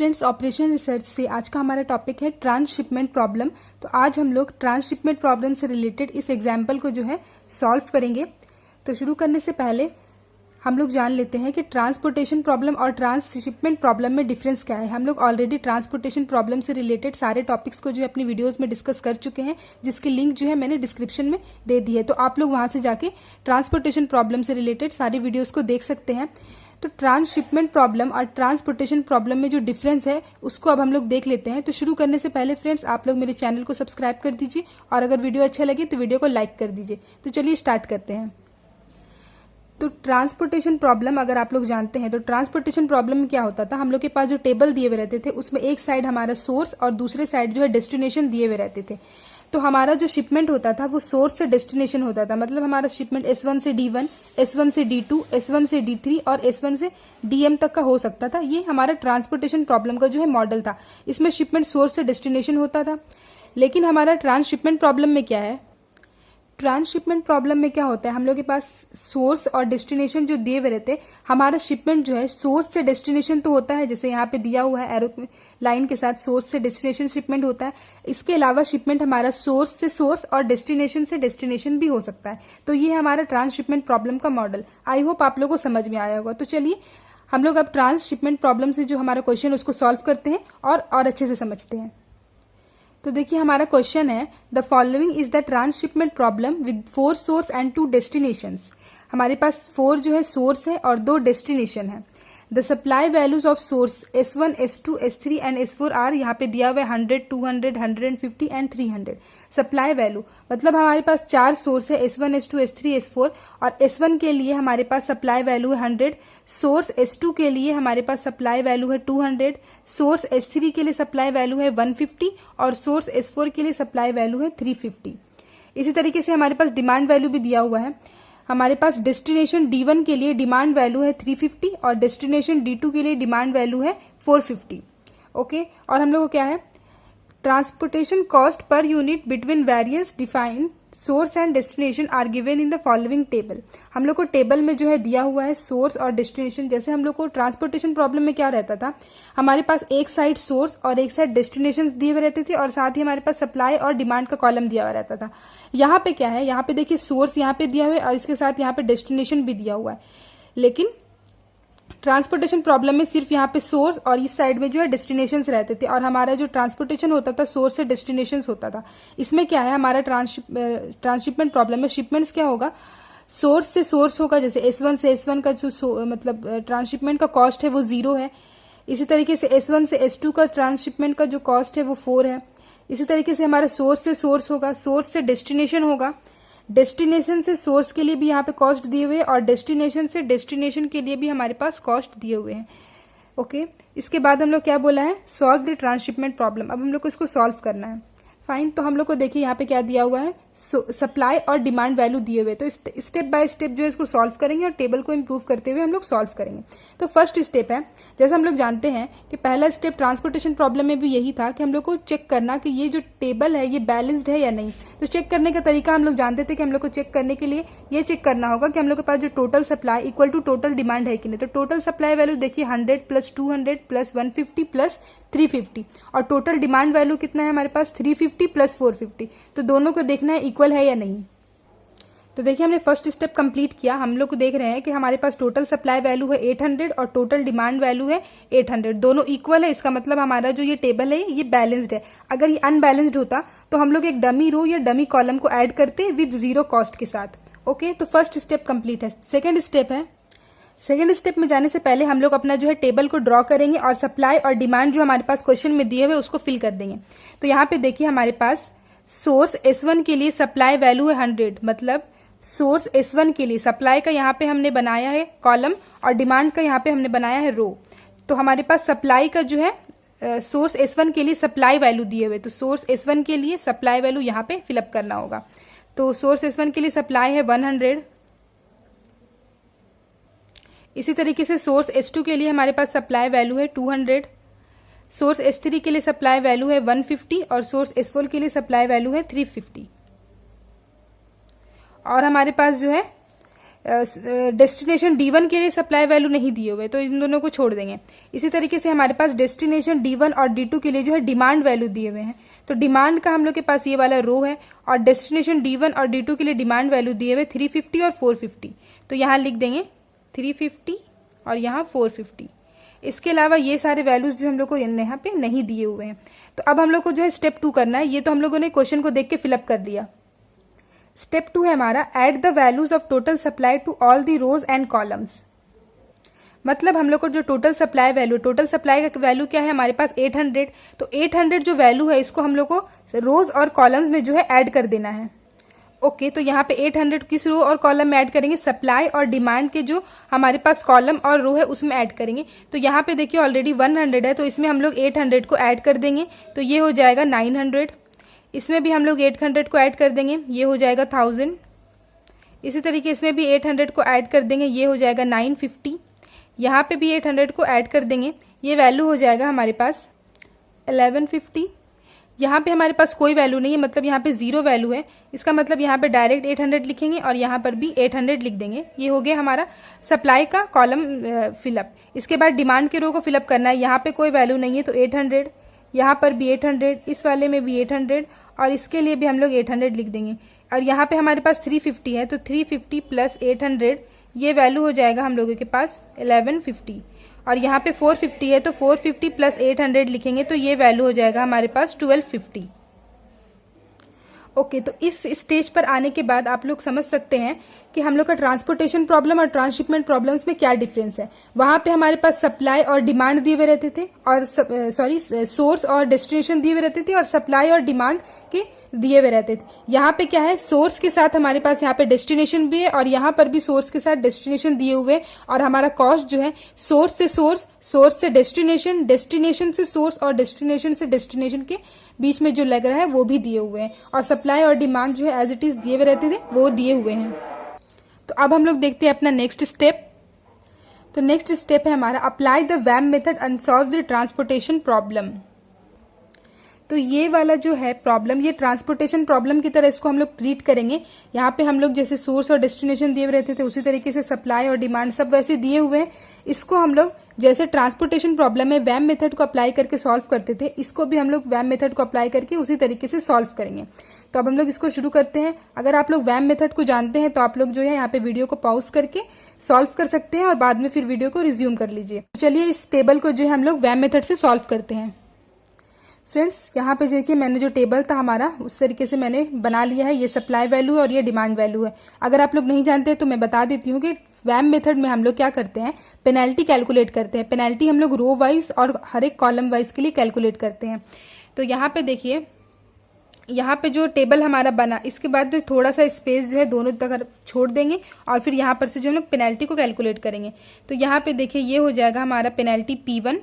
Friends, operation research से आज का हमारा टॉपिक है ट्रांसशिपमेंट प्रॉब्लम। तो आज हम लोग ट्रांसशिपमेंट प्रॉब्लम से रिलेटेड इस एग्जाम्पल को जो है सॉल्व करेंगे। तो शुरू करने से पहले हम लोग जान लेते हैं कि ट्रांसपोर्टेशन प्रॉब्लम और ट्रांसशिपमेंट प्रॉब्लम में डिफरेंस क्या है। हम लोग ऑलरेडी ट्रांसपोर्टेशन प्रॉब्लम से रिलेटेड सारे टॉपिक्स को जो है अपनी वीडियोस में डिस्कस कर चुके हैं, जिसकी लिंक जो है मैंने डिस्क्रिप्शन में दे दी है। तो आप लोग वहां से जाके ट्रांसपोर्टेशन प्रॉब्लम से रिलेटेड सारी वीडियोज को देख सकते हैं। तो ट्रांसशिपमेंट प्रॉब्लम और ट्रांसपोर्टेशन प्रॉब्लम में जो डिफरेंस है उसको अब हम लोग देख लेते हैं। तो शुरू करने से पहले फ्रेंड्स, आप लोग मेरे चैनल को सब्सक्राइब कर दीजिए और अगर वीडियो अच्छा लगे तो वीडियो को लाइक कर दीजिए। तो चलिए स्टार्ट करते हैं। तो ट्रांसपोर्टेशन प्रॉब्लम अगर आप लोग जानते हैं तो ट्रांसपोर्टेशन प्रॉब्लम में क्या होता था, हम लोग के पास जो टेबल दिए हुए रहते थे उसमें एक साइड हमारा सोर्स और दूसरे साइड जो है डेस्टिनेशन दिए हुए रहते थे। तो हमारा जो शिपमेंट होता था वो सोर्स से डेस्टिनेशन होता था। मतलब हमारा शिपमेंट S1 से D1, S1 से D2, S1 से D3 और S1 से DM तक का हो सकता था। ये हमारा ट्रांसपोर्टेशन प्रॉब्लम का जो है मॉडल था। इसमें शिपमेंट सोर्स से डेस्टिनेशन होता था। लेकिन हमारा ट्रांसशिपमेंट प्रॉब्लम में क्या है, ट्रांसशिपमेंट प्रॉब्लम में क्या होता है, हम लोग के पास सोर्स और डेस्टिनेशन जो दिए हुए रहते हैं, हमारा शिपमेंट जो है सोर्स से डेस्टिनेशन तो होता है, जैसे यहाँ पे दिया हुआ है एरो लाइन के साथ सोर्स से डेस्टिनेशन शिपमेंट होता है। इसके अलावा शिपमेंट हमारा सोर्स से सोर्स और डेस्टिनेशन से डेस्टिनेशन भी हो सकता है। तो ये है हमारा ट्रांसशिपमेंट प्रॉब्लम का मॉडल। आई होप आप लोगों को समझ में आया होगा। तो चलिए हम लोग अब ट्रांसशिपमेंट प्रॉब्लम से जो हमारा क्वेश्चन उसको सॉल्व करते हैं और अच्छे से समझते हैं। तो देखिए हमारा क्वेश्चन है, the following is the transshipment problem with 4 source and 2 destinations. हमारे पास 4 जो है सोर्स है और 2 डेस्टिनेशन है। The supply values of source S1, S2, S3 and S4 are, यहाँ पे दिया हुआ है 100, 200, 150 एंड 300। सप्लाई वैल्यू मतलब हमारे पास 4 सोर्स है S1, S2, S3, S4 और S1 के लिए हमारे पास सप्लाई वैल्यू है 100, सोर्स S2 के लिए हमारे पास सप्लाई वैल्यू है 200, सोर्स S3 के लिए सप्लाई वैल्यू है 150 और सोर्स S4 के लिए सप्लाई वैल्यू है 350। इसी तरीके से हमारे पास डिमांड वैल्यू भी दिया हुआ है। हमारे पास डेस्टिनेशन D1 के लिए डिमांड वैल्यू है 350 और डेस्टिनेशन D2 के लिए डिमांड वैल्यू है 450। ओके, और हम लोग को क्या है, transportation cost per unit between various defined source and destination are given in the following table. हम लोग को टेबल में जो है दिया हुआ है सोर्स और डेस्टिनेशन। जैसे हम लोग को ट्रांसपोर्टेशन प्रॉब्लम में क्या रहता था, हमारे पास एक साइड सोर्स और एक साइड डेस्टिनेशन दिए हुए रहते थे और साथ ही हमारे पास सप्लाई और डिमांड का कॉलम दिया हुआ रहता था। यहाँ पे क्या है, यहाँ पे देखिए सोर्स यहाँ पे दिया हुआ है और इसके साथ यहाँ पे डेस्टिनेशन भी दिया हुआ है। लेकिन ट्रांसपोर्टेशन प्रॉब्लम में सिर्फ यहाँ पे सोर्स और इस साइड में जो है डेस्टिनेशंस रहते थे और हमारा जो ट्रांसपोर्टेशन होता था सोर्स से डेस्टिनेशंस होता था। इसमें क्या है, हमारा ट्रांसशिपमेंट प्रॉब्लम में शिपमेंट्स क्या होगा, सोर्स से सोर्स होगा। जैसे S1 से S1 का जो मतलब ट्रांसशिपमेंट का कॉस्ट है वो 0 है। इसी तरीके से S1 से S2 का ट्रांसशिपमेंट का जो कॉस्ट है वो 4 है। इसी तरीके से हमारा सोर्स से सोर्स होगा, सोर्स से डेस्टिनेशन होगा, डेस्टिनेशन से सोर्स के लिए भी यहाँ पे कॉस्ट दिए हुए हैं और डेस्टिनेशन से डेस्टिनेशन के लिए भी हमारे पास कॉस्ट दिए हुए हैं। ओके, इसके बाद हम लोग क्या बोला है, सॉल्व द ट्रांसशिपमेंट प्रॉब्लम। अब हम लोग को इसको सॉल्व करना है। फाइन, तो हम लोग को देखिए यहाँ पे क्या दिया हुआ है, सप्लाई और डिमांड वैल्यू दिए हुए। तो स्टेप बाय स्टेप जो है इसको सॉल्व करेंगे और टेबल को इंप्रूव करते हुए हम लोग सॉल्व करेंगे। तो फर्स्ट स्टेप है, जैसे हम लोग जानते हैं कि पहला स्टेप ट्रांसपोर्टेशन प्रॉब्लम में भी यही था कि हम लोग को चेक करना कि ये जो टेबल है ये बैलेंस्ड है या नहीं। तो चेक करने का तरीका हम लोग जानते थे कि हम लोग को चेक करने के लिए ये चेक करना होगा कि हम लोग के पास जो total supply equal to total demand है कि नहीं। तो टोटल सप्लाई वैल्यू देखिए 100 प्लस 200 प्लस 150 प्लस 350 और टोटल डिमांड वैल्यू कितना है हमारे पास 350 प्लस 450। तो दोनों को देखना है इक्वल है या नहीं। तो देखिए हमने फर्स्ट स्टेप कंप्लीट किया। हम लोग को देख रहे हैं कि हमारे पास टोटल सप्लाई वैल्यू है 800 और टोटल डिमांड वैल्यू है 800, दोनों इक्वल है। इसका मतलब हमारा जो ये टेबल है ये बैलेंस्ड है। अगर ये अनबैलेंस्ड होता तो हम लोग एक डमी रो या डमी कॉलम को ऐड करते विद 0 कॉस्ट के साथ। ओके, तो फर्स्ट स्टेप कंप्लीट है। सेकेंड स्टेप है, सेकेंड स्टेप में जाने से पहले हम लोग अपना जो है टेबल को ड्रॉ करेंगे और सप्लाई और डिमांड जो हमारे पास क्वेश्चन में दिए हुए उसको फिल कर देंगे। तो यहाँ पे देखिए हमारे पास सोर्स S1 के लिए सप्लाई वैल्यू है 100, मतलब सोर्स S1 के लिए सप्लाई का यहाँ पे हमने बनाया है कॉलम और डिमांड का यहाँ पे हमने बनाया है रो। तो हमारे पास सप्लाई का जो है सोर्स S1 के लिए सप्लाई वैल्यू दिए हुए, तो सोर्स S1 के लिए सप्लाई वैल्यू यहाँ पे फिलअप करना होगा। तो सोर्स S1 के लिए सप्लाई है 100। इसी तरीके से सोर्स S2 के लिए हमारे पास सप्लाई वैल्यू है 200, सोर्स S3 के लिए सप्लाई वैल्यू है 150 और सोर्स S4 के लिए सप्लाई वैल्यू है 350। और हमारे पास जो है डेस्टिनेशन D1 के लिए सप्लाई वैल्यू नहीं दिए हुए, तो इन दोनों को छोड़ देंगे। इसी तरीके से हमारे पास डेस्टिनेशन D1 और D2 के लिए जो है डिमांड वैल्यू दिए हुए हैं, तो डिमांड का हम लोग के पास ये वाला रो है, और डेस्टिनेशन D1 और D2 के लिए डिमांड वैल्यू दिए हुए 350 और 450, तो यहाँ लिख देंगे 350 और यहाँ 450। इसके अलावा ये सारे वैल्यूज जो हम लोग को यहाँ पे नहीं दिए हुए हैं। तो अब हम लोग को जो है स्टेप 2 करना है। ये तो हम लोगों ने क्वेश्चन को देख के फिलअप कर दिया। स्टेप 2 है हमारा add the values of total supply to all the rows and columns. मतलब हम लोग को जो टोटल सप्लाई का वैल्यू क्या है हमारे पास 800, तो 800 जो वैल्यू है इसको हम लोग को रोज और कॉलम्स में जो है ऐड कर देना है। ओके, तो यहाँ पे 800 किस रो और कॉलम में ऐड करेंगे, सप्लाई और डिमांड के जो हमारे पास कॉलम और रो है उसमें ऐड करेंगे। तो यहाँ पे देखिए ऑलरेडी 100 है, तो इसमें हम लोग 800 को ऐड कर देंगे, तो ये हो जाएगा 900। इसमें भी हम लोग 800 को ऐड कर देंगे, ये हो जाएगा 1000। इसी तरीके इसमें भी 800 को ऐड कर देंगे, ये हो जाएगा 950। यहाँ पे भी 800 को ऐड कर देंगे, ये वैल्यू हो जाएगा हमारे पास 1150। यहाँ पे हमारे पास कोई वैल्यू नहीं है, मतलब यहाँ पे 0 वैल्यू है। इसका मतलब यहाँ पे डायरेक्ट 800 लिखेंगे और यहाँ पर भी 800 लिख देंगे। ये हो गया हमारा सप्लाई का कॉलम फिलअप। इसके बाद डिमांड के रो को फिलअप करना है। यहाँ पे कोई वैल्यू नहीं है, तो 800, यहाँ पर भी 800, इस वाले में भी 800 और इसके लिए भी हम लोग 800 लिख देंगे। और यहाँ पे हमारे पास 350 है, तो 350 प्लस 800 ये वैल्यू हो जाएगा हम लोगों के पास 1150। और यहाँ पे 450 है, तो 450 प्लस 800 लिखेंगे, तो ये वैल्यू हो जाएगा हमारे पास 1250। ओके, तो इस स्टेज पर आने के बाद आप लोग समझ सकते हैं कि हम लोग का ट्रांसपोर्टेशन प्रॉब्लम और ट्रांसशिपमेंट प्रॉब्लम्स में क्या डिफरेंस है। वहां पे हमारे पास सप्लाई और डिमांड दिए हुए रहते थे, और सोर्स और डेस्टिनेशन दिए हुए रहते थे, और सप्लाई और डिमांड के दिए हुए रहते थे। यहाँ पे क्या है, सोर्स के साथ हमारे पास यहाँ पे डेस्टिनेशन भी है, और यहाँ पर भी सोर्स के साथ डेस्टिनेशन दिए हुए हैं। और हमारा कॉस्ट जो है सोर्स से सोर्स, सोर्स से डेस्टिनेशन, डेस्टिनेशन से सोर्स और डेस्टिनेशन से डेस्टिनेशन के बीच में जो लग रहा है वो भी दिए हुए हैं। और सप्लाई और डिमांड जो है एज इट इज दिए हुए रहते थे, वो दिए हुए हैं। तो अब हम लोग देखते हैं अपना नेक्स्ट स्टेप। तो नेक्स्ट स्टेप है हमारा apply the VAM method and solve the transportation problem. तो ये वाला जो है प्रॉब्लम, ये ट्रांसपोर्टेशन प्रॉब्लम की तरह इसको हम लोग ट्रीट करेंगे। यहाँ पे हम लोग जैसे सोर्स और डेस्टिनेशन दिए हुए रहते थे, उसी तरीके से सप्लाई और डिमांड सब वैसे दिए हुए हैं। इसको हम लोग जैसे ट्रांसपोर्टेशन प्रॉब्लम में वैम मेथड को अप्लाई करके सॉल्व करते थे, इसको भी हम लोग वैम मेथड को अप्लाई करके उसी तरीके से सॉल्व करेंगे। तो अब हम लोग इसको शुरू करते हैं। अगर आप लोग वैम मेथड को जानते हैं तो आप लोग जो है यहाँ पे वीडियो को पॉज करके सॉल्व कर सकते हैं और बाद में फिर वीडियो को रिज्यूम कर लीजिए। चलिए इस टेबल को जो है हम लोग वैम मेथड से सॉल्व करते हैं। फ्रेंड्स, यहाँ पे देखिए मैंने जो टेबल था हमारा उस तरीके से मैंने बना लिया है। ये सप्लाई वैल्यू है और ये डिमांड वैल्यू है। अगर आप लोग नहीं जानते तो मैं बता देती हूँ कि वैम मेथड में हम लोग क्या करते हैं, पेनल्टी कैलकुलेट करते हैं। पेनल्टी हम लोग रो वाइज और हर एक कॉलम वाइज के लिए कैलकुलेट करते हैं। तो यहाँ पे देखिए, यहाँ पे जो टेबल हमारा बना, इसके बाद जो थोड़ा सा स्पेस जो है दोनों तक छोड़ देंगे और फिर यहाँ पर से जो हम लोग पेनल्टी को कैलकुलेट करेंगे। तो यहाँ पे देखिए ये हो जाएगा हमारा पेनल्टी P1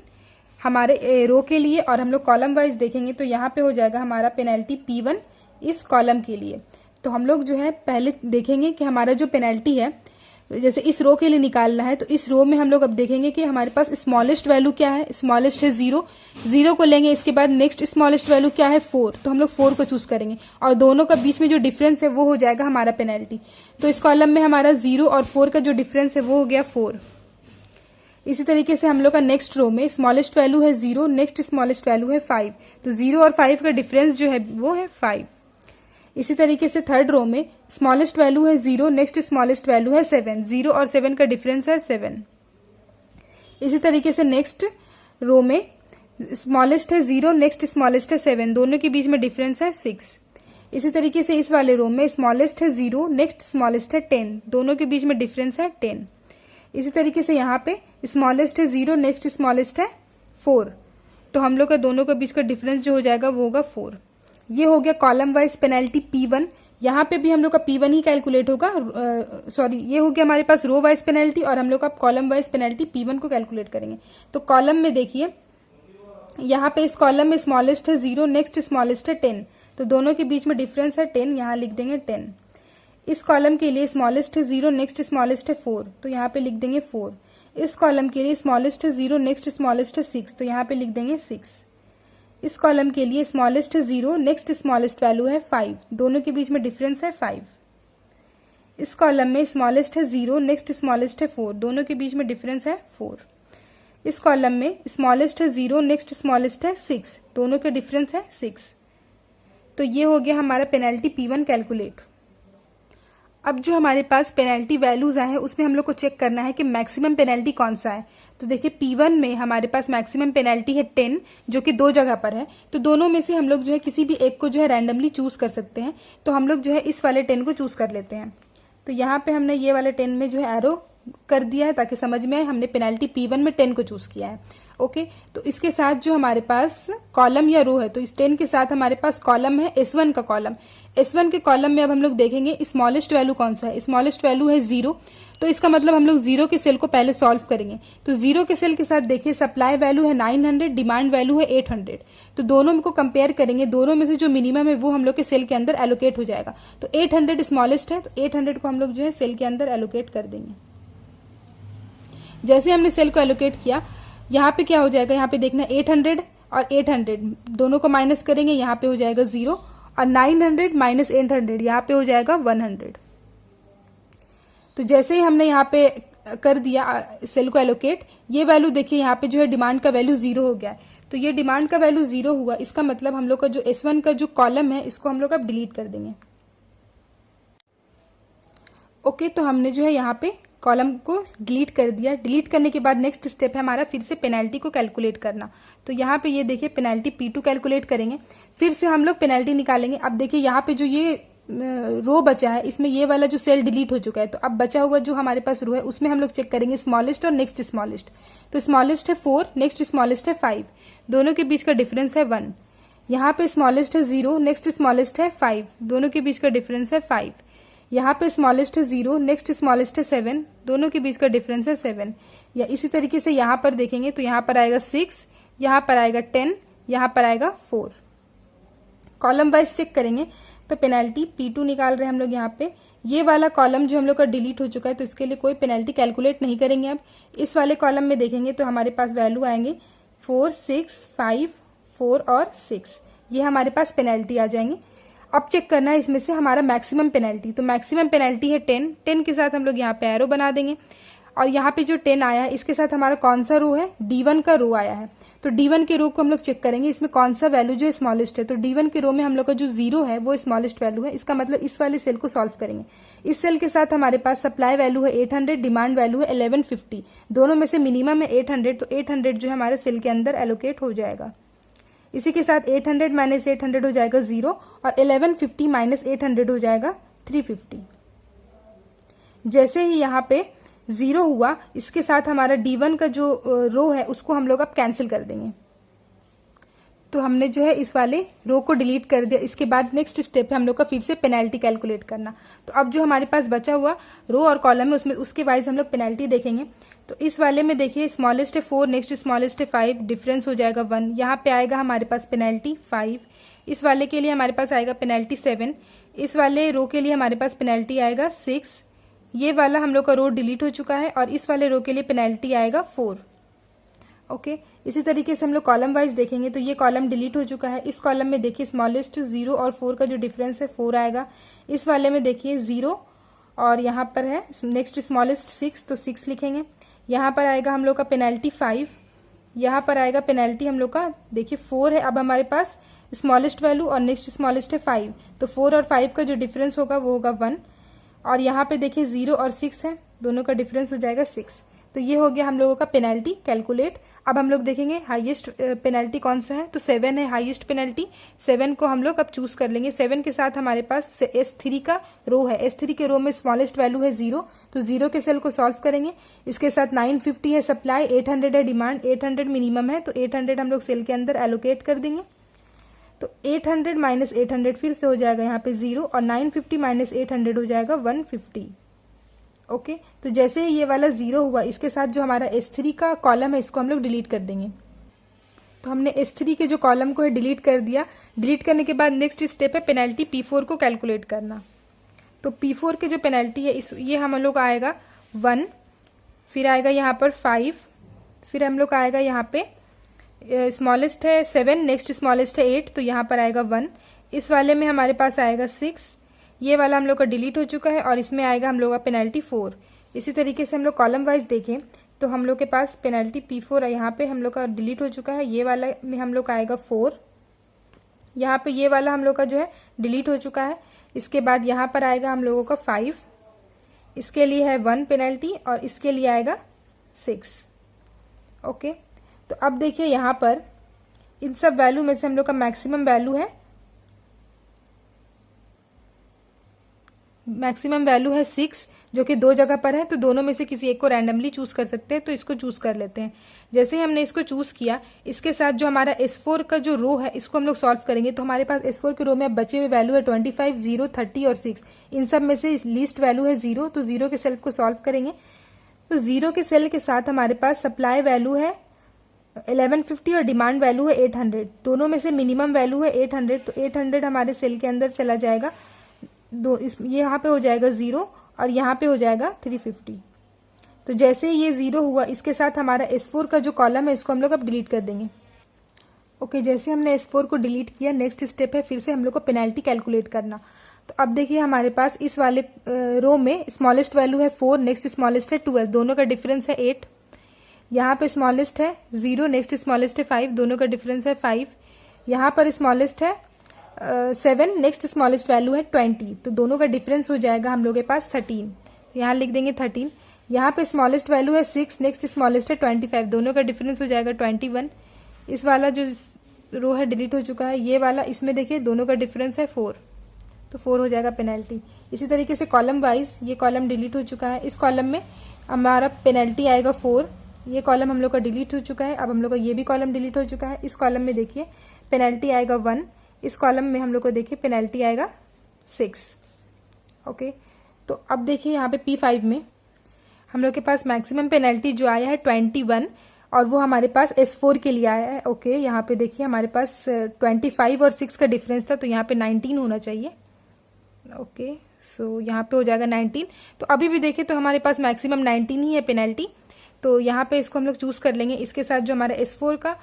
हमारे रो के लिए, और हम लोग कॉलम वाइज देखेंगे तो यहाँ पे हो जाएगा हमारा पेनल्टी P1 इस कॉलम के लिए। तो हम लोग जो है पहले देखेंगे कि हमारा जो पेनल्टी है जैसे इस रो के लिए निकालना है, तो इस रो में हम लोग अब देखेंगे कि हमारे पास स्मॉलेस्ट वैल्यू क्या है। स्मॉलेस्ट है 0 को लेंगे। इसके बाद नेक्स्ट स्मॉलेस्ट वैल्यू क्या है 4, तो हम लोग 4 को चूज करेंगे और दोनों का बीच में जो डिफरेंस है वो हो जाएगा हमारा पेनल्टी। तो इस कॉलम में हमारा 0 और 4 का जो डिफरेंस है वो हो गया 4। इसी तरीके से हम लोग का नेक्स्ट रो में स्मॉलेस्ट वैल्यू है 0, नेक्स्ट स्मॉलेस्ट वैल्यू है 5, तो 0 और 5 का डिफरेंस जो है वो है 5। इसी तरीके से थर्ड रो में स्मॉलेस्ट वैल्यू है 0, नेक्स्ट स्मॉलेस्ट वैल्यू है 7, 0 और 7 का डिफरेंस है 7। इसी तरीके से नेक्स्ट रो में स्मॉलेस्ट है 0, नेक्स्ट स्मॉलेस्ट है 7, दोनों के बीच में डिफरेंस है 6। इसी तरीके से इस वाले रो में स्मॉलेस्ट है 0, नेक्स्ट स्मॉलेस्ट है 10, दोनों के बीच में डिफरेंस है 10। इसी तरीके से यहाँ पे स्मॉलेस्ट है 0, नेक्स्ट स्मॉलेस्ट है 4, तो हम लोग का दोनों के बीच का डिफरेंस जो हो जाएगा वो होगा 4। ये हो गया कॉलम वाइज पेनल्टी P1। यहाँ पे भी हम लोग का P1 ही कैलकुलेट होगा, ये हो गया हमारे पास रो वाइज पेनल्टी, और हम लोग का कॉलम वाइज पेनल्टी P1 को कैलकुलेट करेंगे। तो कॉलम में देखिए यहाँ पे इस कॉलम में स्मॉलेस्ट है 0, नेक्स्ट स्मॉलेस्ट है 10, तो दोनों के बीच में डिफरेंस है 10, यहाँ लिख देंगे 10। इस कॉलम के लिए स्मॉलेस्ट है 0, नेक्स्ट स्मॉलेस्ट है 4, तो यहाँ पे लिख देंगे 4। इस कॉलम के लिए स्मॉलेस्ट है 0, नेक्स्ट स्मॉलेस्ट है 6, तो यहाँ पे लिख देंगे 6। इस कॉलम के लिए स्मॉलेस्ट है 0, नेक्स्ट स्मॉलेस्ट वैल्यू है 5, दोनों के बीच में डिफरेंस है 5। इस कॉलम में स्मॉलेस्ट है 0, नेक्स्ट स्मॉलेस्ट है 4, दोनों के बीच में डिफरेंस है 4। इस कॉलम में स्मॉलेस्ट है 0, नेक्स्ट स्मॉलेस्ट है 6, दोनों के डिफरेंस है 6। तो ये हो गया हमारा पेनल्टी P1 कैलकुलेट। अब जो हमारे पास पेनल्टी वैल्यूज आए हैं उसमें हम लोग को चेक करना है कि मैक्सिमम पेनल्टी कौन सा है। तो देखिए P1 में हमारे पास मैक्सिमम पेनल्टी है 10, जो कि 2 जगह पर है। तो दोनों में से हम लोग जो है किसी भी एक को जो है रैंडमली चूज कर सकते हैं। तो हम लोग जो है इस वाले 10 को चूज कर लेते हैं। तो यहाँ पे हमने ये वाले 10 में जो है एरो कर दिया है ताकि समझ में आए, हमने पेनल्टी P1 में 10 को चूज किया है। ओके, तो इसके साथ जो हमारे पास कॉलम या रो है, तो इस 10 के साथ हमारे पास कॉलम है S1 का कॉलम। S1 के कॉलम में अब हम लोग देखेंगे स्मॉलेस्ट वैल्यू कौन सा है। स्मॉलेस्ट वैल्यू है 0, तो इसका मतलब हम लोग 0 के सेल को पहले सॉल्व करेंगे। तो 0 के सेल के साथ देखिए सप्लाई वैल्यू है 900, डिमांड वैल्यू है 800। तो दोनों को कंपेयर करेंगे, दोनों में से जो मिनिमम है वो हम लोग के सेल के अंदर एलोकेट हो जाएगा। तो 800 स्मॉलेस्ट है, तो 800 को हम लोग जो है सेल के अंदर एलोकेट कर देंगे। जैसे हमने सेल को एलोकेट किया, यहाँ पे क्या हो जाएगा, यहाँ पे देखना 800 और 800 दोनों को माइनस करेंगे, यहाँ पे हो जाएगा 0, और 900 माइनस 800 यहाँ पे हो जाएगा 100। तो जैसे ही हमने यहाँ पे कर दिया सेल को एलोकेट, ये वैल्यू देखिए यहाँ पे जो है डिमांड का वैल्यू 0 हो गया है। तो ये डिमांड का वैल्यू 0 हुआ, इसका मतलब हम लोग का जो S1 का जो कॉलम है इसको हम लोग अब डिलीट कर देंगे। ओके, तो हमने जो है यहाँ पे कॉलम को डिलीट कर दिया। डिलीट करने के बाद नेक्स्ट स्टेप है हमारा फिर से पेनल्टी को कैलकुलेट करना। तो यहाँ पे ये देखिए पेनल्टी P2 कैलकुलेट करेंगे, फिर से हम लोग पेनल्टी निकालेंगे। अब देखिए यहाँ पे जो ये रो बचा है, इसमें ये वाला जो सेल डिलीट हो चुका है, तो अब बचा हुआ जो हमारे पास रो है उसमें हम लोग चेक करेंगे स्मॉलेस्ट और नेक्स्ट स्मॉलेस्ट। तो स्मॉलेस्ट है 4, नेक्स्ट स्मॉलेस्ट है 5, दोनों के बीच का डिफरेंस है 1। यहाँ पे स्मॉलेस्ट है 0, नेक्स्ट स्मॉलेस्ट है 5, दोनों के बीच का डिफरेंस है 5। यहाँ पे स्मॉलेस्ट है 0, नेक्स्ट स्मॉलेस्ट है 7, दोनों के बीच का डिफरेंस है 7। या इसी तरीके से यहाँ पर देखेंगे तो यहाँ पर आएगा 6, यहाँ पर आएगा 10, यहाँ पर आएगा 4। कॉलम वाइज चेक करेंगे तो पेनल्टी P2 निकाल रहे हैं हम लोग। यहाँ पे ये वाला कॉलम जो हम लोग का डिलीट हो चुका है, तो इसके लिए कोई पेनल्टी कैलकुलेट नहीं करेंगे। अब इस वाले कॉलम में देखेंगे तो हमारे पास वैल्यू आएंगे 4, 6, 5, 4 और 6, ये हमारे पास पेनल्टी आ जाएंगे। अब चेक करना है इसमें से हमारा मैक्सिमम पेनल्टी। तो मैक्सिमम पेनल्टी है 10, 10 के साथ हम लोग यहाँ पे एरो बना देंगे, और यहाँ पे जो 10 आया है इसके साथ हमारा कौन सा रो है, D1 का रो आया है। तो D1 के रो को हम लोग चेक करेंगे, इसमें कौन सा वैल्यू जो स्मॉलेस्ट है। तो D1 के रो में हम लोग का जो 0 है वो स्मॉलेस्ट वैल्यू है, इसका मतलब इस वाले सेल को सॉल्व करेंगे। इस सेल के साथ हमारे पास सप्लाई वैल्यू है 800, डिमांड वैल्यू है 1150, दोनों में से मिनिमम है 800, तो 800 जो है हमारे सेल के अंदर एलोकेट हो जाएगा। इसी के साथ 800 माइनस 800 हो जाएगा 0, और 1150 माइनस 800 हो जाएगा 350। जैसे ही यहाँ पे 0 हुआ, इसके साथ हमारा D1 का जो रो है उसको हम लोग अब कैंसिल कर देंगे। तो हमने जो है इस वाले रो को डिलीट कर दिया। इसके बाद नेक्स्ट स्टेप है हम लोग का फिर से पेनल्टी कैलकुलेट करना। तो अब जो हमारे पास बचा हुआ रो और कॉलम है उसमें उसके वाइज हम लोग पेनल्टी देखेंगे। तो इस वाले में देखिए स्मॉलेस्ट है 4, नेक्स्ट स्मॉलेस्ट है 5, डिफरेंस हो जाएगा 1। यहाँ पे आएगा हमारे पास पेनल्टी 5। इस वाले के लिए हमारे पास आएगा पेनल्टी 7। इस वाले रो के लिए हमारे पास पेनल्टी आएगा 6। ये वाला हम लोग का रो डिलीट हो चुका है, और इस वाले रो के लिए पेनल्टी आएगा 4। ओके, इसी तरीके से हम लोग कॉलम वाइज देखेंगे। तो ये कॉलम डिलीट हो चुका है। इस कॉलम में देखिए स्मॉलेस्ट 0 और 4 का जो डिफरेंस है 4 आएगा। इस वाले में देखिए 0 और यहाँ पर है नेक्स्ट स्मॉलेस्ट 6, तो 6 लिखेंगे। यहाँ पर आएगा हम लोग का पेनल्टी 5। यहाँ पर आएगा पेनल्टी हम लोग का देखिए 4 है। अब हमारे पास स्मॉलेस्ट वैल्यू और नेक्स्ट स्मॉलेस्ट है 5, तो 4 और 5 का जो डिफरेंस होगा वो होगा 1। और यहाँ पे देखिए 0 और 6 है, दोनों का डिफरेंस हो जाएगा 6। तो ये हो गया हम लोगों का पेनल्टी कैलकुलेट। अब हम लोग देखेंगे हाईएस्ट पेनल्टी कौन सा है। तो 7 है हाईएस्ट पेनल्टी। 7 को हम लोग अब चूज कर लेंगे। 7 के साथ हमारे पास S3 का रो है। S3 के रो में स्मॉलेस्ट वैल्यू है 0, तो 0 के सेल को सॉल्व करेंगे। इसके साथ 950 है सप्लाई, 800 है डिमांड, 800 मिनिमम है, तो 800 हम लोग सेल के अंदर एलोकेट कर देंगे। तो 800 माइनस 800 फिर से हो जाएगा यहाँ पे 0, और 950 माइनस 800 हो जाएगा 150। ओके, तो जैसे ही ये वाला 0 हुआ, इसके साथ जो हमारा S3 का कॉलम है इसको हम लोग डिलीट कर देंगे। तो हमने S3 के जो कॉलम को है डिलीट कर दिया। डिलीट करने के बाद नेक्स्ट स्टेप है पेनल्टी P4 को कैलकुलेट करना। तो P4 के जो पेनल्टी है ये हम लोग आएगा 1, फिर आएगा यहाँ पर 5, फिर हम लोग आएगा यहाँ पे स्मॉलेस्ट है 7, नेक्स्ट स्मॉलेस्ट है 8, तो यहाँ पर आएगा 1। इस वाले में हमारे पास आएगा 6, ये वाला हम लोग का डिलीट हो चुका है और इसमें आएगा हम लोग का पेनल्टी 4। इसी तरीके से हम लोग कॉलम वाइज देखें तो हम लोग के पास पेनल्टी P4 है, यहाँ पे हम लोग का डिलीट हो चुका है। ये वाला में हम लोग का आएगा 4, यहाँ पे ये वाला हम लोग का जो है डिलीट हो चुका है। इसके बाद यहाँ पर आएगा हम लोगों का 5, इसके लिए है 1 पेनल्टी और इसके लिए आएगा 6। ओके, तो अब देखिए यहाँ पर इन सब वैल्यू में से हम लोग का मैक्सिमम वैल्यू है 6, जो कि 2 जगह पर है, तो दोनों में से किसी एक को रैंडमली चूज कर सकते हैं। तो इसको चूज कर लेते हैं। जैसे ही हमने इसको चूज किया, इसके साथ जो हमारा S4 का जो रो है इसको हम लोग सॉल्व करेंगे। तो हमारे पास S4 के रो में बचे हुए वैल्यू है 25, 0, 30 और 6। इन सब में से लीस्ट वैल्यू है 0, तो 0 के सेल को सॉल्व करेंगे। तो 0 के सेल के साथ हमारे पास सप्लाई वैल्यू है 1150 और डिमांड वैल्यू है 800। दोनों में से मिनिमम वैल्यू है 800, तो 800 हमारे सेल के अंदर चला जाएगा। ये यहाँ पे हो जाएगा 0 और यहाँ पे हो जाएगा 350। तो जैसे ही ये 0 हुआ, इसके साथ हमारा S4 का जो कॉलम है इसको हम लोग अब डिलीट कर देंगे। ओके, जैसे हमने S4 को डिलीट किया, नेक्स्ट स्टेप है फिर से हम लोग को पेनल्टी कैलकुलेट करना। तो अब देखिए हमारे पास इस वाले रो में स्मॉलेस्ट वैल्यू है 4, नेक्स्ट स्मॉलेस्ट है 12, दोनों का डिफरेंस है 8। यहाँ पे स्मॉलेस्ट है 0, नेक्स्ट स्मॉलेस्ट है 5, दोनों का डिफरेंस है 5। यहाँ पर स्मॉलेस्ट है 7, नेक्स्ट स्मॉलेस्ट वैल्यू है 20, तो दोनों का डिफरेंस हो जाएगा हम लोग के पास 13। यहाँ लिख देंगे 13। यहाँ पे स्मॉलेस्ट वैल्यू है 6, नेक्स्ट स्मॉलेस्ट है 25, दोनों का डिफरेंस हो जाएगा 21। इस वाला जो रो है डिलीट हो चुका है। ये वाला, इसमें देखिए दोनों का डिफरेंस है 4, तो 4 हो जाएगा पेनल्टी। इसी तरीके से कॉलम वाइज ये कॉलम डिलीट हो चुका है। इस कॉलम में हमारा पेनल्टी आएगा 4। ये कॉलम हम लोग का डिलीट हो चुका है। अब हम लोग का ये भी कॉलम डिलीट हो चुका है। इस कॉलम में देखिए पेनल्टी आएगा 1। इस कॉलम में हम लोग को देखिए पेनल्टी आएगा 6। ओके, तो अब देखिए यहाँ पे P5 में हम लोग के पास मैक्सिमम पेनल्टी जो आया है 21 और वो हमारे पास S4 के लिए आया है। ओके, यहाँ पे देखिए हमारे पास 25 और 6 का डिफरेंस था, तो यहाँ पे 19 होना चाहिए। ओके, सो यहाँ पे हो जाएगा 19। तो अभी भी देखें तो हमारे पास मैक्सिमम 19 ही है पेनल्टी, तो यहाँ पे इसको हम लोग चूज कर लेंगे। इसके साथ जो हमारा S4 का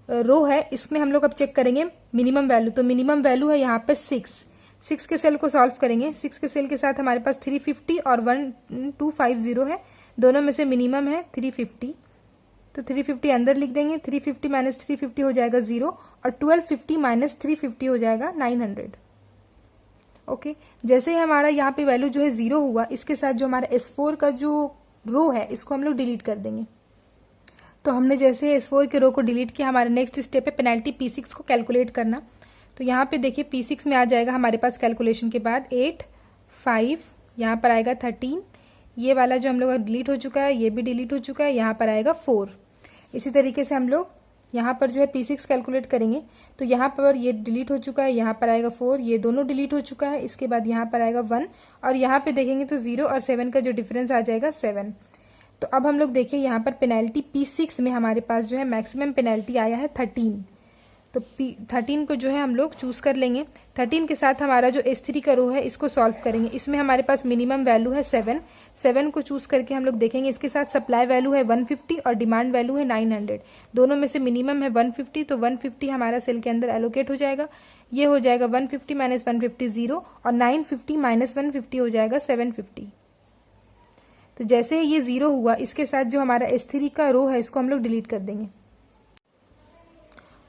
रो है इसमें हम लोग अब चेक करेंगे मिनिमम वैल्यू। तो मिनिमम वैल्यू है यहाँ पे 6 के सेल को सॉल्व करेंगे। 6 के सेल के साथ हमारे पास 350 और 1250 है, दोनों में से मिनिमम है 350, तो 350 अंदर लिख देंगे। 350 माइनस 350 हो जाएगा 0 और 1250 माइनस 350 हो जाएगा 900। ओके, जैसे ही हमारा यहाँ पे वैल्यू जो है 0 हुआ, इसके साथ जो हमारा S4 का जो रो है इसको हम लोग डिलीट कर देंगे। तो हमने जैसे S4 के रो को डिलीट किया, हमारा नेक्स्ट स्टेप है पेनल्टी P6 को कैलकुलेट करना। तो यहाँ पे देखिए P6 में आ जाएगा हमारे पास कैलकुलेशन के बाद 8, 5, यहाँ पर आएगा 13, ये वाला जो हम लोग का डिलीट हो चुका है ये भी डिलीट हो चुका है, यहाँ पर आएगा 4। इसी तरीके से हम लोग यहाँ पर जो है P6 कैलकुलेट करेंगे। तो यहाँ पर ये डिलीट हो चुका है, यहाँ पर आएगा 4, ये दोनों डिलीट हो चुका है। इसके बाद यहाँ पर आएगा 1 और यहाँ पे देखेंगे तो 0 और 7 का जो डिफरेंस आ जाएगा 7। तो अब हम लोग देखिए यहाँ पर पेनल्टी P6 में हमारे पास जो है मैक्सिमम पेनल्टी आया है 13। तो 13 को जो है हम लोग चूज कर लेंगे। 13 के साथ हमारा जो S3 का रो है इसको सॉल्व करेंगे। इसमें हमारे पास मिनिमम वैल्यू है 7 को चूज करके हम लोग देखेंगे। इसके साथ सप्लाई वैल्यू है 150 और डिमांड वैल्यू है 900, दोनों में से मिनिमम है 150, तो 150 हमारा सेल के अंदर एलोकेट हो जाएगा। ये हो जाएगा 150 माइनस 150 0 और 950 माइनस 150 हो जाएगा 750। तो जैसे ही ये 0 हुआ, इसके साथ जो हमारा S3 का रो है इसको हम लोग डिलीट कर देंगे।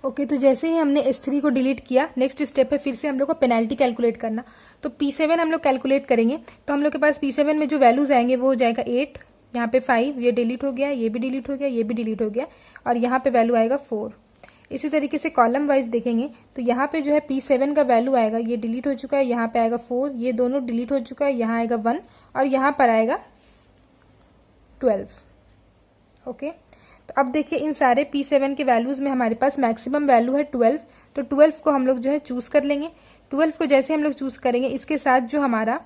ओके, तो जैसे ही हमने S3 को डिलीट किया, नेक्स्ट स्टेप है फिर से हम लोग को पेनल्टी कैलकुलेट करना। तो P7 हम लोग कैलकुलेट करेंगे। तो हम लोग के पास P7 में जो वैल्यूज आएंगे वो हो जाएगा 8, यहाँ पे 5, ये डिलीट हो गया, ये भी डिलीट हो गया, ये भी डिलीट हो गया और यहाँ पे वैल्यू आएगा 4। इसी तरीके से कॉलम वाइज देखेंगे तो यहाँ पे जो है P7 का वैल्यू आएगा, ये डिलीट हो चुका है, यहाँ पे आएगा 4, ये दोनों डिलीट हो चुका है, यहाँ आएगा 1 और यहाँ पर आएगा 12। ओके, तो अब देखिए इन सारे P7 के वैल्यूज में हमारे पास मैक्सिमम वैल्यू है 12, तो 12 को हम लोग जो है चूज कर लेंगे। 12 को जैसे हम लोग चूज करेंगे, इसके साथ जो हमारा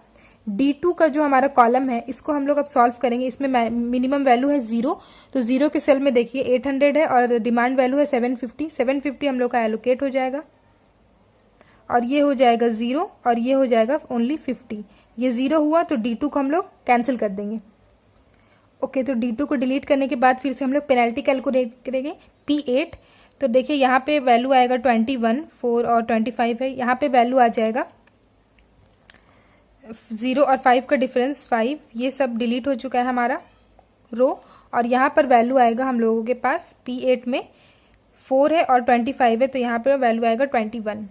D2 का जो हमारा कॉलम है इसको हम लोग अब सॉल्व करेंगे। इसमें मिनिमम वैल्यू है 0, तो 0 के सेल में देखिए 800 है और डिमांड वैल्यू है 750 हम लोग का एलोकेट हो जाएगा और ये हो जाएगा 0 और ये हो जाएगा ओनली 50। ये 0 हुआ तो D2 को हम लोग कैंसिल कर देंगे। ओके, तो D2 को डिलीट करने के बाद फिर से हम लोग पेनल्टी कैलकुलेट करेंगे P8। तो देखिए यहाँ पे वैल्यू आएगा 21, 4 और 25 है, यहाँ पे वैल्यू आ जाएगा 0 और 5 का डिफरेंस 5, ये सब डिलीट हो चुका है हमारा रो। और यहाँ पर वैल्यू आएगा हम लोगों के पास P8 में 4 है और 25 है, तो यहाँ पर वैल्यू आएगा 21।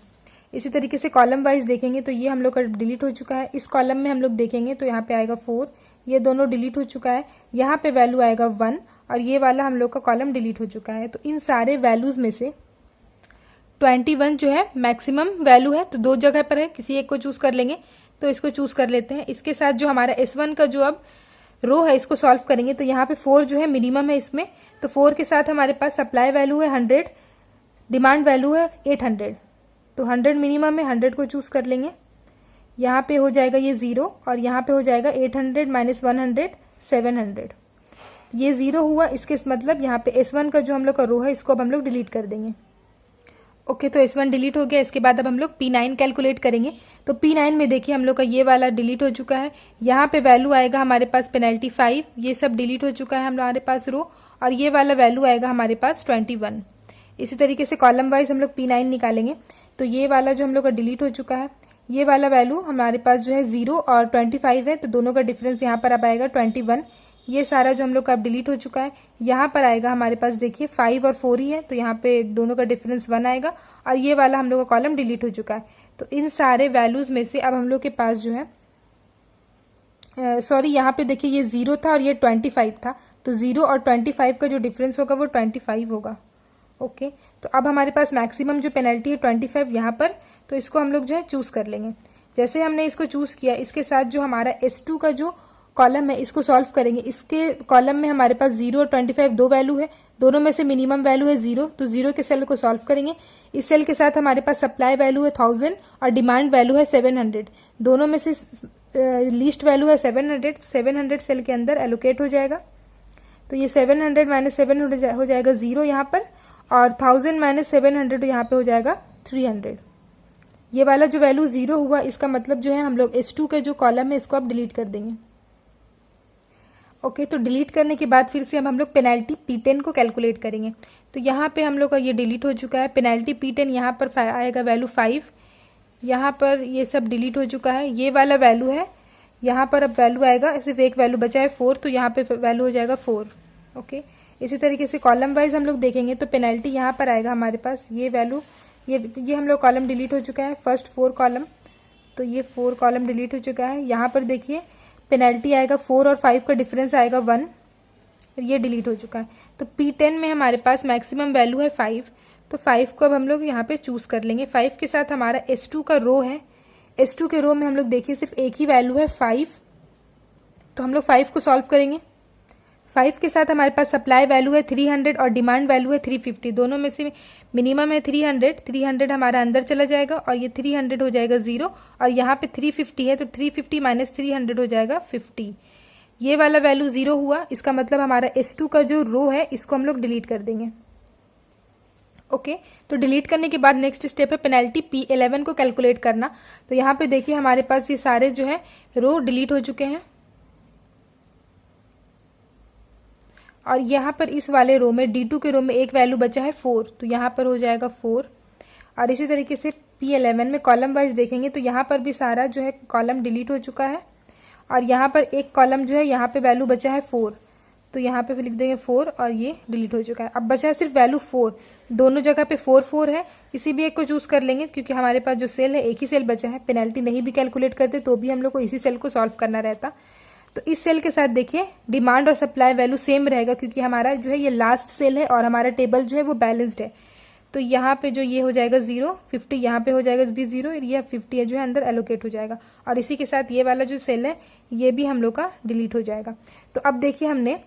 इसी तरीके से कॉलम वाइज देखेंगे तो ये हम लोग का डिलीट हो चुका है। इस कॉलम में हम लोग देखेंगे तो यहाँ पे आएगा 4, ये दोनों डिलीट हो चुका है। यहाँ पे वैल्यू आएगा 1 और ये वाला हम लोग का कॉलम डिलीट हो चुका है। तो इन सारे वैल्यूज में से 21 जो है मैक्सिमम वैल्यू है, तो दो जगह पर है, किसी एक को चूज कर लेंगे। तो इसको चूज कर लेते हैं। इसके साथ जो हमारा S1 का जो अब रो है इसको सॉल्व करेंगे तो यहाँ पे 4 जो है मिनिमम है इसमें, तो 4 के साथ हमारे पास सप्लाई वैल्यू है 100, डिमांड वैल्यू है 800, तो 100 मिनिमम है, 100 को चूज कर लेंगे। यहाँ पे हो जाएगा ये 0 और यहाँ पे हो जाएगा 800 माइनस 100 700, ये 0 हुआ। इसके मतलब यहाँ पे S1 का जो हम लोग का रो है इसको अब हम लोग डिलीट कर देंगे। ओके, तो S1 डिलीट हो गया। इसके बाद अब हम लोग P9 कैलकुलेट करेंगे। तो P9 में देखिए हम लोग का ये वाला डिलीट हो चुका है। यहाँ पे वैल्यू आएगा हमारे पास पेनल्टी 5, ये सब डिलीट हो चुका है हमारे पास रो, और ये वाला वैल्यू आएगा हमारे पास 21। इसी तरीके से कॉलम वाइज हम लोग P9 निकालेंगे। तो ये वाला जो हम लोग का डिलीट हो चुका है, ये वाला वैल्यू हमारे पास जो है 0 और 25 है, तो दोनों का डिफरेंस यहाँ पर अब आएगा 21। ये सारा जो हम लोग का अब डिलीट हो चुका है। यहाँ पर आएगा हमारे पास देखिए 5 और 4 ही है, तो यहाँ पे दोनों का डिफरेंस 1 आएगा, और ये वाला हम लोग का कॉलम डिलीट हो चुका है। तो इन सारे वैल्यूज में से अब हम लोग के पास जो है सॉरी, यहाँ पे देखिए ये 0 था और ये 25 था, तो 0 और 25 का जो डिफरेंस होगा वो 25 होगा। ओके, तो अब हमारे पास मैक्सिमम जो पेनल्टी है 25 यहाँ पर, तो इसको हम लोग जो है चूज कर लेंगे। जैसे हमने इसको चूज किया, इसके साथ जो हमारा S2 का जो कॉलम है इसको सॉल्व करेंगे। इसके कॉलम में हमारे पास 0 और 25 दो वैल्यू है, दोनों में से मिनिमम वैल्यू है 0, तो 0 के सेल को सॉल्व करेंगे। इस सेल के साथ हमारे पास सप्लाई वैल्यू है 1000 और डिमांड वैल्यू है 700, दोनों में से लीस्ट वैल्यू है 700, 700 सेल के अंदर एलोकेट हो जाएगा। तो ये 700 माइनस 7 हो जाएगा 0 यहाँ पर, और 1000 माइनस 700 यहाँ पे हो जाएगा 300। ये वाला जो वैल्यू 0 हुआ, इसका मतलब जो है हम लोग S2 के जो कॉलम है इसको अब डिलीट कर देंगे। ओके, तो डिलीट करने के बाद फिर से हम लोग पेनल्टी P10 को कैलकुलेट करेंगे। तो यहाँ पे हम लोग का ये डिलीट हो चुका है। पेनल्टी P10 यहाँ पर आएगा वैल्यू 5, यहाँ पर ये सब डिलीट हो चुका है। ये वाला वैल्यू है, यहाँ पर अब वैल्यू आएगा, सिर्फ एक वैल्यू बचा है 4, तो यहाँ पे वैल्यू हो जाएगा 4। ओके, इसी तरीके से कॉलम वाइज हम लोग देखेंगे तो पेनल्टी यहाँ पर आएगा हमारे पास ये वैल्यू, ये हम लोग कॉलम डिलीट हो चुका है, फर्स्ट 4 कॉलम, तो ये 4 कॉलम डिलीट हो चुका है। यहाँ पर देखिए पेनल्टी आएगा 4 और 5 का डिफरेंस आएगा 1, ये डिलीट हो चुका है। तो P10 में हमारे पास मैक्सिमम वैल्यू है 5, तो 5 को अब हम लोग यहाँ पे चूज कर लेंगे। 5 के साथ हमारा S2 का रो है, S2 के रो में हम लोग देखिए सिर्फ एक ही वैल्यू है 5, तो हम लोग 5 को सॉल्व करेंगे। 5 के साथ हमारे पास सप्लाई वैल्यू है 300 और डिमांड वैल्यू है 350, दोनों में से मिनिमम है 300, 300 हमारा अंदर चला जाएगा और ये 300 हो जाएगा 0, और यहाँ पे 350 है, तो 350 माइनस 300 हो जाएगा 50। ये वाला वैल्यू 0 हुआ, इसका मतलब हमारा S2 का जो रो है इसको हम लोग डिलीट कर देंगे। ओके, तो डिलीट करने के बाद नेक्स्ट स्टेप है पेनल्टी P11 को कैलकुलेट करना। तो यहाँ पे देखिए हमारे पास ये सारे जो है रो डिलीट हो चुके हैं, और यहाँ पर इस वाले रो में D2 के रो में एक वैल्यू बचा है 4, तो यहाँ पर हो जाएगा 4। और इसी तरीके से P11 में कॉलम वाइज देखेंगे तो यहाँ पर भी सारा जो है कॉलम डिलीट हो चुका है, और यहाँ पर एक कॉलम जो है यहाँ पे वैल्यू बचा है 4, तो यहाँ पे लिख देंगे 4 और ये डिलीट हो चुका है। अब बचा है सिर्फ वैल्यू 4, दोनों जगह पे 4 4 है, किसी भी एक को चूज कर लेंगे क्योंकि हमारे पास जो सेल है एक ही सेल बचा है। पेनल्टी नहीं भी कैलकुलेट करते तो भी हम लोग को इसी सेल को सॉल्व करना रहता। तो इस सेल के साथ देखिए डिमांड और सप्लाई वैल्यू सेम रहेगा क्योंकि हमारा जो है ये लास्ट सेल है और हमारा टेबल जो है वो बैलेंस्ड है। तो यहाँ पे जो ये हो जाएगा 0, 50 यहाँ पे हो जाएगा भी 0, ये 50 है जो है अंदर एलोकेट हो जाएगा, और इसी के साथ ये वाला जो सेल है ये भी हम लोग का डिलीट हो जाएगा। तो अब देखिए हमने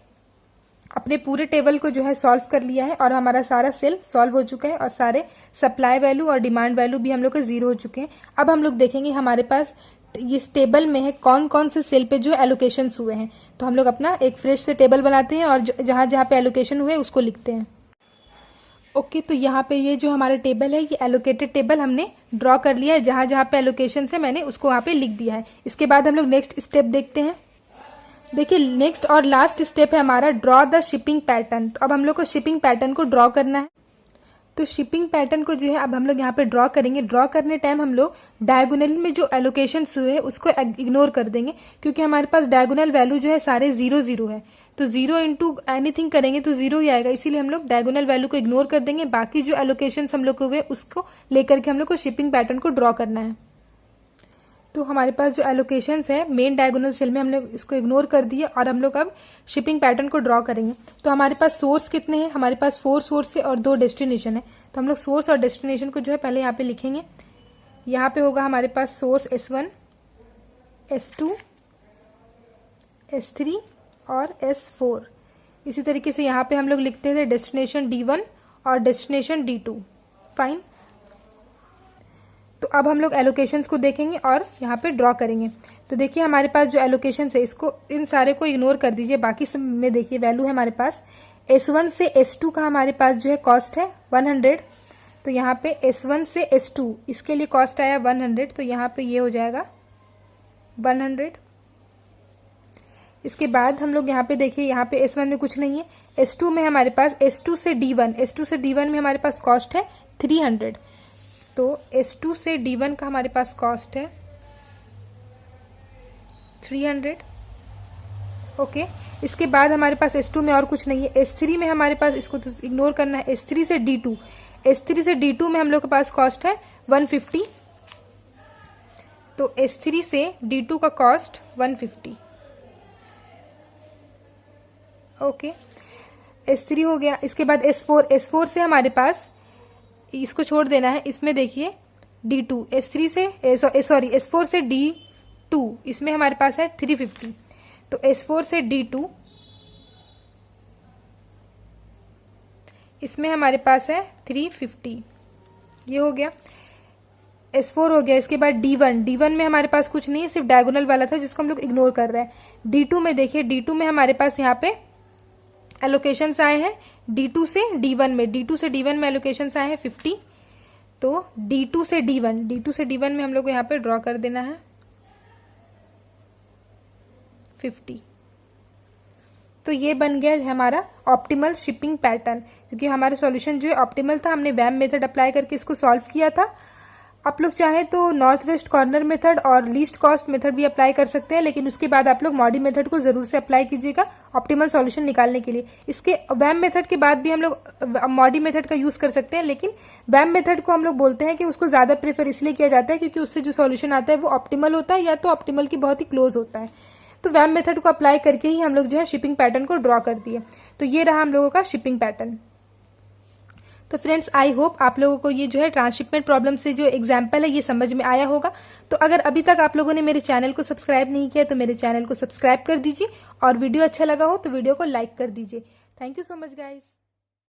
अपने पूरे टेबल को जो है सॉल्व कर लिया है और हमारा सारा सेल सॉल्व हो चुका है और सारे सप्लाई वैल्यू और डिमांड वैल्यू भी हम लोग के 0 हो चुके हैं। अब हम लोग देखेंगे हमारे पास इस टेबल में है कौन कौन से सेल पे जो एलोकेशंस हुए हैं। तो हम लोग अपना एक फ्रेश से टेबल बनाते हैं और जहां जहां पे एलोकेशन हुए उसको लिखते हैं। ओके, तो यहाँ पे ये जो हमारा टेबल है ये एलोकेटेड टेबल हमने ड्रॉ कर लिया है, जहां जहां पे एलोकेशन है मैंने उसको वहां पे लिख दिया है। इसके बाद हम लोग नेक्स्ट स्टेप देखते हैं। देखिए नेक्स्ट और लास्ट स्टेप है हमारा ड्रॉ द शिपिंग पैटर्न। तो अब हम लोग को शिपिंग पैटर्न को ड्रॉ करना है। तो शिपिंग पैटर्न को जो है अब हम लोग यहाँ पे ड्रॉ करेंगे। ड्रॉ करने टाइम हम लोग डायगोनल में जो एलोकेशंस हुए हैं उसको इग्नोर कर देंगे, क्योंकि हमारे पास डायगोनल वैल्यू जो है सारे 0 0 है। तो 0 इंटू एनीथिंग करेंगे तो 0 ही आएगा, इसीलिए हम लोग डायगोनल वैल्यू को इग्नोर कर देंगे। बाकी जो एलोकेशंस हम लोग को हुए उसको लेकर के हम लोग को शिपिंग पैटर्न को ड्रॉ करना है। तो हमारे पास जो एलोकेशंस है मेन डायगोनल सेल में हमने इसको इग्नोर कर दिया और हम लोग अब शिपिंग पैटर्न को ड्रॉ करेंगे। तो हमारे पास सोर्स कितने हैं, हमारे पास 4 सोर्स है और 2 डेस्टिनेशन है। तो हम लोग सोर्स और डेस्टिनेशन को जो है पहले यहाँ पे लिखेंगे। यहाँ पे होगा हमारे पास सोर्स S1, S2, S3 और S4। इसी तरीके से यहाँ पे हम लोग लिखते थे डेस्टिनेशन D1 और डेस्टिनेशन D2। फाइन। तो अब हम लोग एलोकेशंस को देखेंगे और यहाँ पे ड्रॉ करेंगे। तो देखिए हमारे पास जो एलोकेशंस है इसको इन सारे को इग्नोर कर दीजिए। बाकी सब में देखिए वैल्यू है हमारे पास। S1 से S2 का हमारे पास जो है कॉस्ट है 100। तो यहाँ पे S1 से S2 इसके लिए कॉस्ट आया 100, तो यहाँ पे ये हो जाएगा 100। इसके बाद हम लोग यहाँ पे देखिए, यहाँ पे S1 में कुछ नहीं है। S2 में हमारे पास S2 से D1 में हमारे पास कॉस्ट है 300। तो S2 से D1 का हमारे पास कॉस्ट है 300। ओके। इसके बाद हमारे पास S2 में और कुछ नहीं है। S3 में हमारे पास, इसको तो इग्नोर करना है, S3 से D2 में हम लोग के पास कॉस्ट है 150। तो S3 से D2 का कॉस्ट 150। ओके, S3 हो गया। इसके बाद S4 से हमारे पास, इसको छोड़ देना है, इसमें देखिए D2, S4 से D2 इसमें हमारे पास है 350। तो S4 से D2 इसमें हमारे पास है 350। ये हो गया, S4 हो गया। इसके बाद D1 में हमारे पास कुछ नहीं है, सिर्फ डायगोनल वाला था जिसको हम लोग इग्नोर कर रहे हैं। D2 में देखिए, D2 में हमारे पास यहाँ पे एलोकेशंस आए हैं D2 से D1 में एलोकेशंस आए हैं 50। तो D2 से D1 में हम लोग को यहाँ पे ड्रॉ कर देना है 50। तो ये बन गया हमारा ऑप्टिमल शिपिंग पैटर्न, क्योंकि हमारा सॉल्यूशन जो है ऑप्टिमल था। हमने वैम मेथड अप्लाई करके इसको सॉल्व किया था। आप लोग चाहे तो नॉर्थ वेस्ट कॉर्नर मेथड और लीस्ट कॉस्ट मेथड भी अप्लाई कर सकते हैं, लेकिन उसके बाद आप लोग मॉडी मेथड को जरूर से अप्लाई कीजिएगा ऑप्टिमल सॉल्यूशन निकालने के लिए। इसके वैम मेथड के बाद भी हम लोग मॉडी मेथड का यूज कर सकते हैं, लेकिन वैम मेथड को हम लोग बोलते हैं कि उसको ज्यादा प्रेफर इसलिए किया जाता है क्योंकि उससे जो सॉल्यूशन आता है वो ऑप्टिमल होता है या तो ऑप्टिमल की बहुत ही क्लोज होता है। तो वैम मेथड को अप्लाई करके ही हम लोग जो है शिपिंग पैटर्न को ड्रॉ कर दिए। तो ये रहा हम लोगों का शिपिंग पैटर्न। तो फ्रेंड्स, आई होप आप लोगों को ये जो है ट्रांसशिपमेंट प्रॉब्लम से जो एग्जाम्पल है ये समझ में आया होगा। तो अगर अभी तक आप लोगों ने मेरे चैनल को सब्सक्राइब नहीं किया तो मेरे चैनल को सब्सक्राइब कर दीजिए, और वीडियो अच्छा लगा हो तो वीडियो को लाइक कर दीजिए। Thank you so much guys.